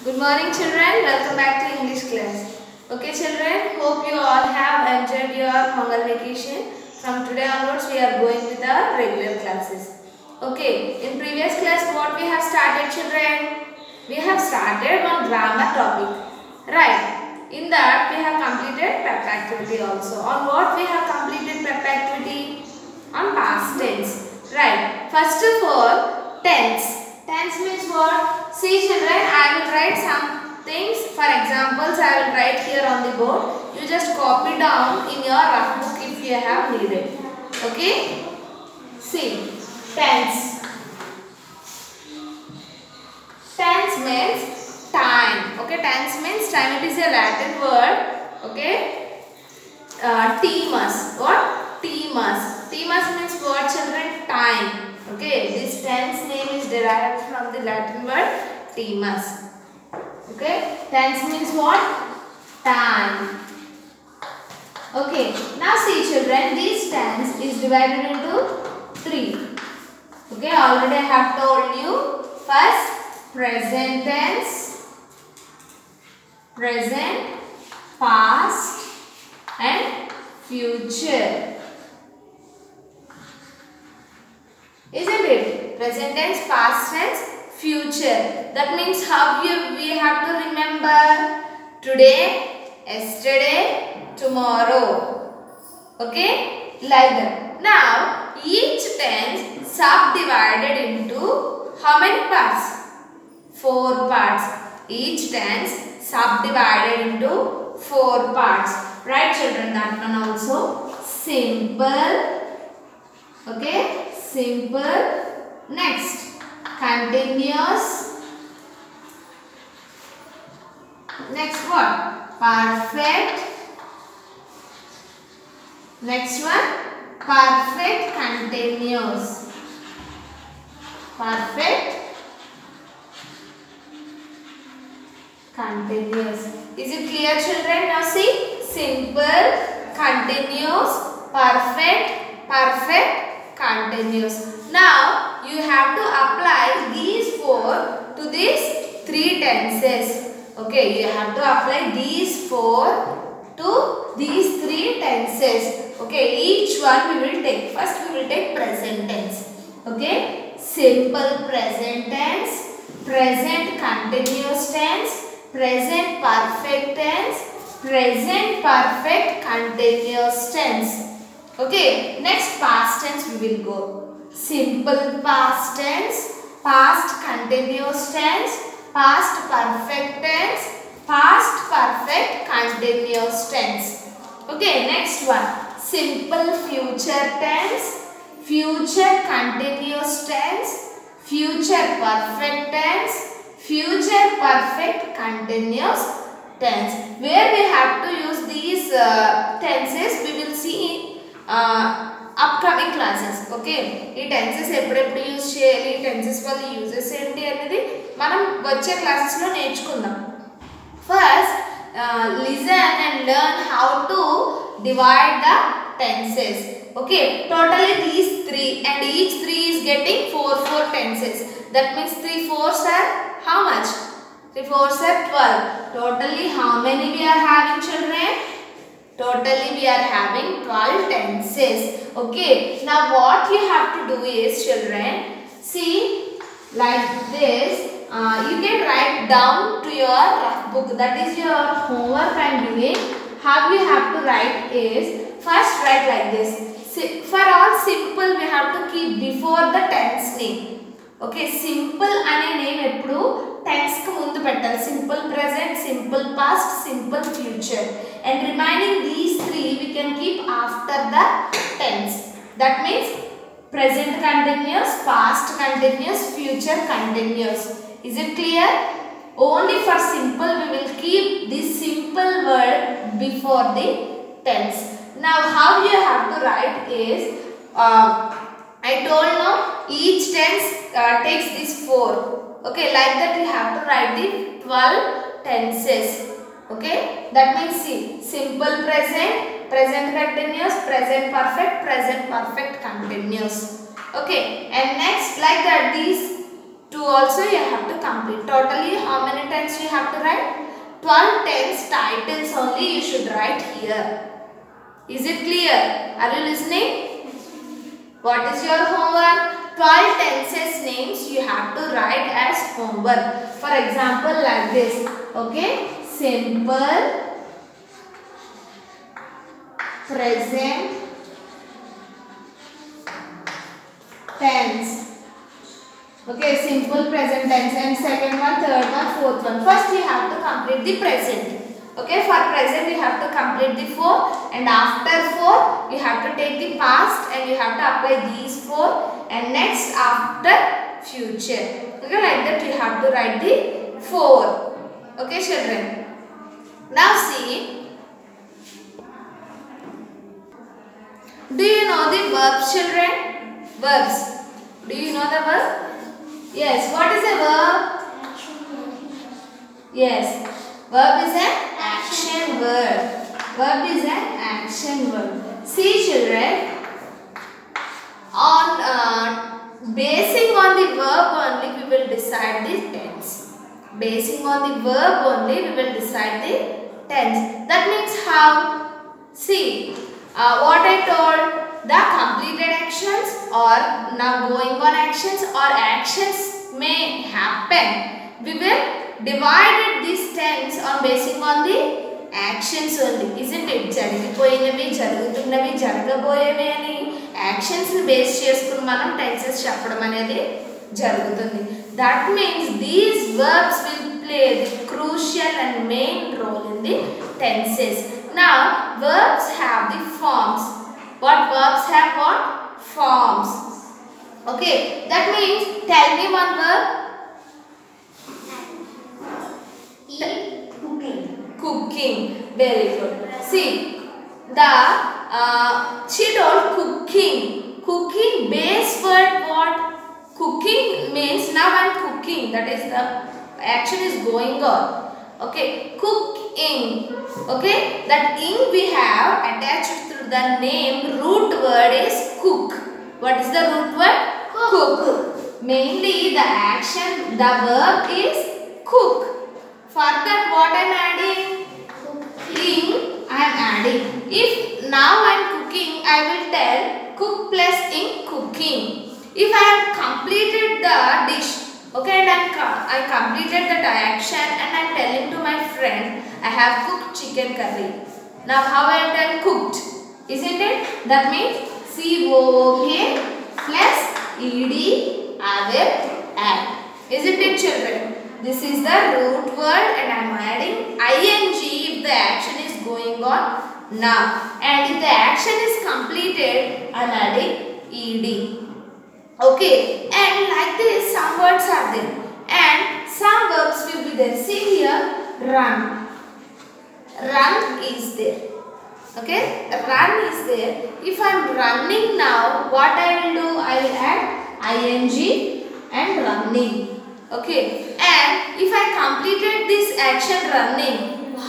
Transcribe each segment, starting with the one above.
Good morning children, welcome back to English class. Okay children, hope you all have enjoyed your Pongal vacation. From today onwards we are going with our regular classes. Okay, in previous class what we have started children? We have started on grammar topic. Right, in that we have completed prep activity also. On what we have completed prep activity? On past tense. Right, first of all, tense. Tense means what? See children, I will write some things. For examples, I will write here on the board. You just copy down in your rough book if you have needed. Okay? See, tense. Tense means time. Okay, tense means time. It is a Latin word. Okay? Timus. What? Timus. Timus means what children? Time. Okay, this tense name is derived from the Latin word timus. Okay, tense means what? Time. Okay, now see children, this tense is divided into three. Okay, already I have told you. First, present tense, present, past and future. Isn't it? Present tense, past tense, future. That means how we have to remember today, yesterday, tomorrow. Okay? Like that. Now, each tense subdivided into how many parts? 4 parts. Each tense subdivided into 4 parts. Right children? That one also. Simple. Okay? Simple. Next, continuous. Next what? Perfect. Next one, perfect continuous. Perfect continuous. Is it clear children? Now see, simple, continuous, perfect, perfect, continuous. Now you have to apply these 4 to these 3 tenses. Okay, you have to apply these 4 to these 3 tenses. Okay, each one we will take. First we will take present tense. Okay, simple present tense, present continuous tense, present perfect tense, present perfect continuous tense. Okay, next past tense we will go. Simple past tense, past continuous tense, past perfect tense, past perfect continuous tense. Okay, next one. Simple future tense, future continuous tense, future perfect tense, future perfect continuous tense. Where we have to use these tenses, we will see upcoming classes. Okay, ఈ tenses ఎప్పుడెప్పుడు use చేయాలి, tenses వల్ల uses ఏంటి అనేది మనం వచ్చే classes లో నేర్చుకుందాం. First listen and learn how to divide the tenses. Okay, totally these 3 and each 3 is getting 4 tenses. That means 3 4s are how much? 3 4s are 12. Totally how many we are having children? Totally we are having 12 tenses. Okay, now what you have to do is children, see like this, you can write down to your book. That is your homework I am doing. How you have to write is, first write like this. For all simple we have to keep before the tense name. Okay, simple ane name eppudu tense ku mundu pettali. Simple present, simple past, simple future, and remaining these 3 we can keep after the tense. That means present continuous, past continuous, future continuous. Is it clear? Only for simple we will keep this simple word before the tense. Now how you have to write is, I told now each tense takes this 4. Okay, like that you have to write the 12 tenses. Okay, that means see, simple present, present continuous, present perfect continuous. Okay, and next like that these 2 also you have to complete. Totally how many tens you have to write? 12 tens titles only you should write here. Is it clear? Are you listening? What is your homework? 12 tenses names you have to write as homework. For example, like this. Okay? Simple, present tense. Okay, simple present tense, and second one, third one, fourth one. First you have to complete the present. Okay, for present you have to complete the 4, and after 4 you have to take the past and you have to apply these 4, and next after future. Okay, like that you have to write the 4. Okay, children. Now see, do you know the verbs, children? Verbs. Do you know the verb? Yes. What is a verb? Yes. Verb is an action word. Verb is an action word. See, children. On basing on the verb only, we will decide the tense. Basing on the verb only, we will decide the tense. That means how? See, what I told. The completed actions or now going on actions or actions may happen. We will divide this tense on basing on the actions only. Isn't it? జరిగిపోయినవి, జరుగుతున్నవి, జరగబోయేవి అని actions ని base చేసుకుని మనం tenses చెప్పడం అనేది జరుగుతుంది. That means these verbs will play the crucial and main role in the tenses. Now verbs have the forms. What verbs have what? Forms. Okay, that means tell me one verb. Cooking. Cooking. Very good. See, the she told cooking. Cooking base word what? Cooking means now I'm cooking. That is the action is going on. Okay, cooking. Okay, that ing we have attached to the name. Root word is cook. What is the root word? Cook. Mainly the action, the verb is cook. For that what I am adding? Ing I am adding. If now I am cooking, I will tell cook plus ing cooking. If I have completed the dish, okay, and I completed the action and I am telling to my friend, I have cooked chicken curry. Now how I will tell cooked? Isn't it? That means COOK plus ED I will add. Isn't it, children? This is the root word and I am adding ing if the action is going on now. And if the action is completed, I am adding ED. Okay, and like this some words are there and some verbs will be there. See here, run. Run is there. Okay, run is there. If I am running now, what I will do? I will add ing and running. Okay, and if I completed this action running,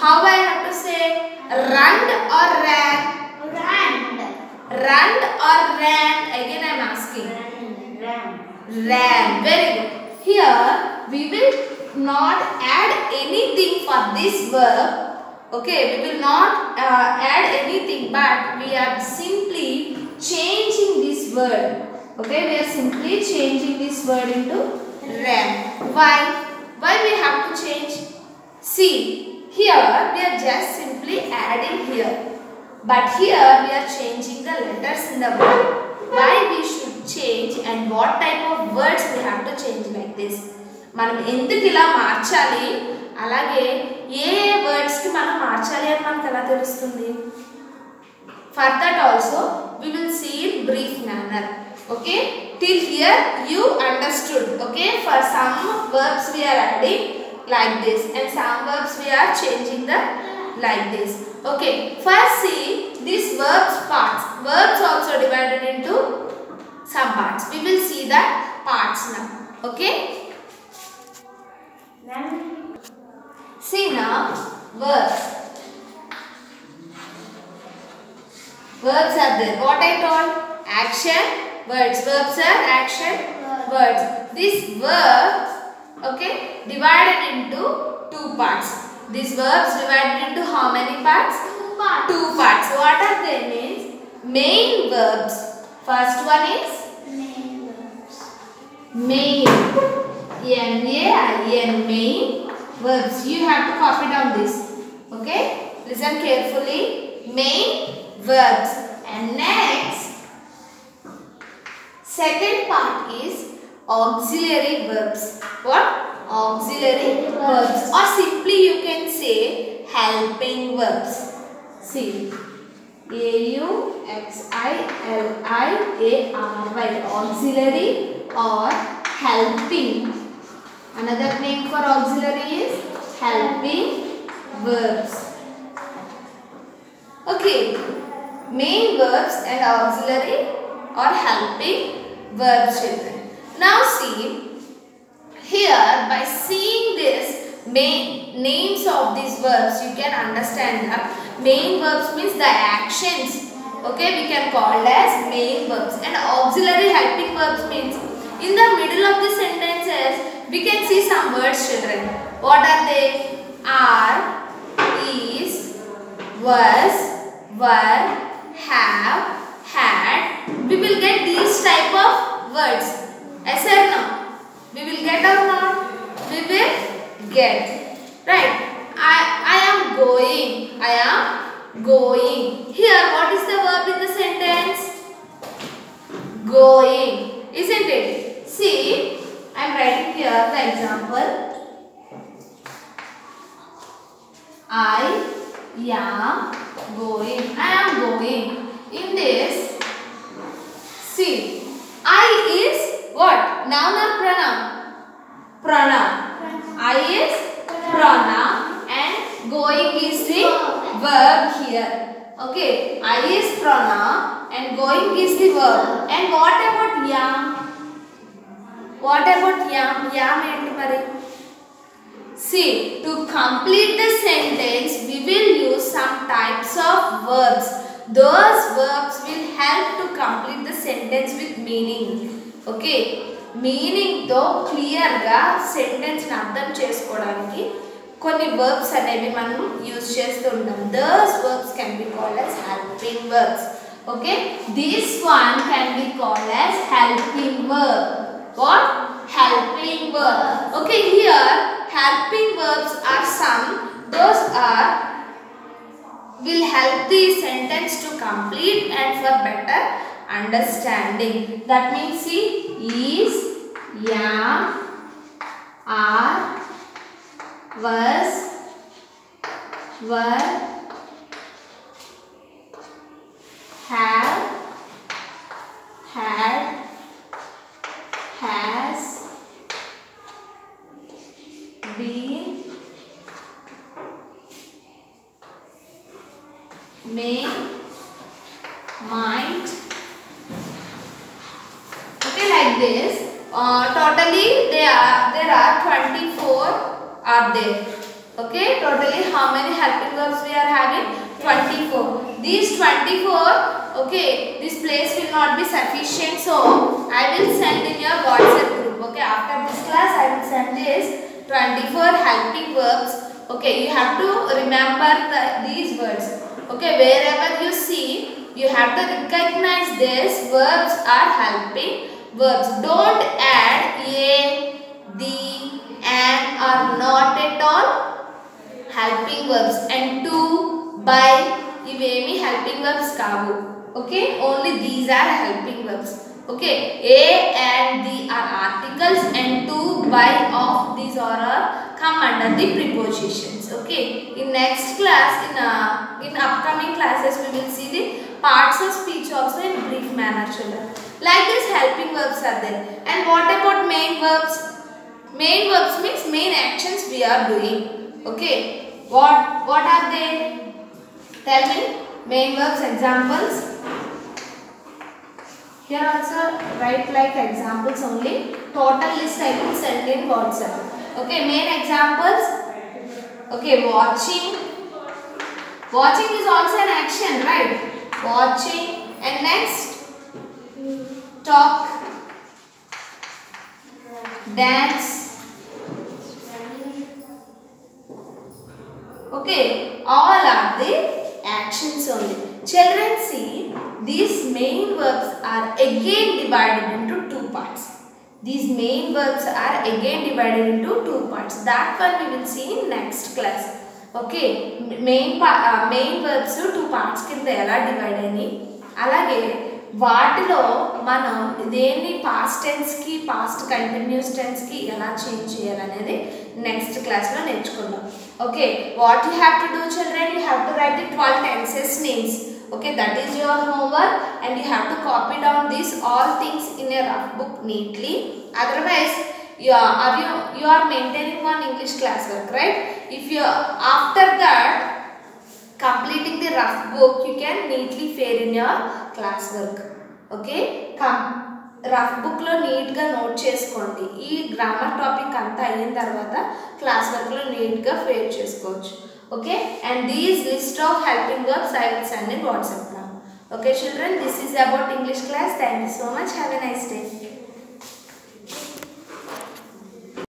how I have to say? Run or ran? Ran. Run or ran? Again I am asking. Ran. Very good. Here we will not add anything for this verb. Okay, we will not add anything, but we are simply changing this word. Okay, we are simply changing this word into ran. Why? Why we have to change? See, here we are just simply adding here, but here we are changing the letters in the word. Why we should change and what type of words we have to change like this? మనం ఎందుకు ఇలా మార్చాలి, అలాగే ఏ words కి మనం మార్చాలి అని మనకు ఎలా తెలుస్తుంది? For that also we will see in brief manner. Okay, till here you understood. Okay, for some verbs we are adding like this and some verbs we are changing the like this. Okay, first see these verbs parts. Verbs also divided into some parts. We will see the parts now. Okay, see now verbs. Verbs are there. What I told? Action, words. Verbs are action, words. This verb, okay, divided into two parts. These verbs divided into how many parts? Two parts. What are they means? Main verbs. First one is Main verbs. main. M-A-I-N. Main verbs. You have to copy down this. Okay? Listen carefully. Main verbs. And next, second part is auxiliary verbs. What? Auxiliary verbs. Or simply you can say helping verbs. See. A-U-X-I-L-I-A-R-Y. Auxiliary or helping. Another name for auxiliary is helping verbs. Okay. Main verbs and auxiliary or helping verbs, children. Now see. Here, by seeing this main names of these verbs, you can understand that main verbs means the actions. Okay, we can call as main verbs. And auxiliary helping verbs means in the middle of the sentences, we can see some words, children. What are they? Are, is, was, were, have, had. We will get these type of words. Yes or no? We will get or not? We will get. Right. I am going. I am going. Here, what is the verb in the sentence? Going. Isn't it? See, I am writing here the example. I am going. I am going. In this, see, I is what? Noun or pronoun? Pronoun. I is pronoun and going is the verb here. Okay. I is pronoun and going is the verb. And what about yam? What about yam? Yam enti mari? See, to complete the sentence, we will use some types of verbs. Those verbs will help to complete the sentence with meaning. Okay. Meaning though clear ga sentence ni అర్థం చేసుకోవడానికి కొన్ని verbs అనేవి మనం use చేస్తూ ఉంటాం. Those verbs can be called as helping verbs. Okay. This one can be called as helping verb. What? Helping verb. Okay. Here helping verbs are some. Those are will help the sentence to complete and for better understanding. That means see, is, am, are, was, were, have, had, has, been, may, might. Okay, like this. Totally there are 24 are there. Okay, totally how many helping verbs we are having? 24. These 24, okay, this place will not be sufficient, so I will send in your WhatsApp group. Okay, after this class I will send this 24 helping verbs. Okay, you have to remember these words. Okay, wherever you see, you have to recognize these verbs are helping verbs. Don't add a, the, and or not at all helping verbs. And to, by, ivemi helping verbs kavu. Okay, only these are helping verbs. Okay, a and the are articles and to, by, of these are come under the prepositions. Okay, in next class, in upcoming classes we will see the parts of speech also in brief manner, children. Like this helping verbs are there. And what about main verbs? Main verbs means main actions we are doing. Okay, what are they? Tell me. Main verbs examples. Here also write like examples only. Total list I will send in WhatsApp. Okay, main examples. Okay, watching. Watching is also an action, right? Watching. And next, talk. dance. Okay, all are the actions only. Children, see, these main verbs are again divided into two parts. These main verbs are again divided into two parts. That one we will see in next class. Okay, main verbs two parts కింద ఎలా divide అయినాయి, అలాగే వాటిలో మనం దేన్ని past tense కి past continuous tense కి ఎలా చేంజ్ చేయాలనేది నెక్స్ట్ క్లాస్ లో నేర్చుకుందాం. Okay, what you have to do children, you have to right the 12 tenses names. Okay, that is your homework and you have to copy down these all things in a rough book neatly. Otherwise you are maintaining one English class work, right? If you after that completing the rough book, you can neatly fare in your class work. Okay, rough book లో neat గా note చేసుకోండి. ఈ grammar topic అంతా అయిన తర్వాత class work లో neat గా fair చేసుకోవచ్చు. Okay, and these list of helping verbs I will send in WhatsApp now. Okay children, this is about English class. Thank you so much. Have a nice day.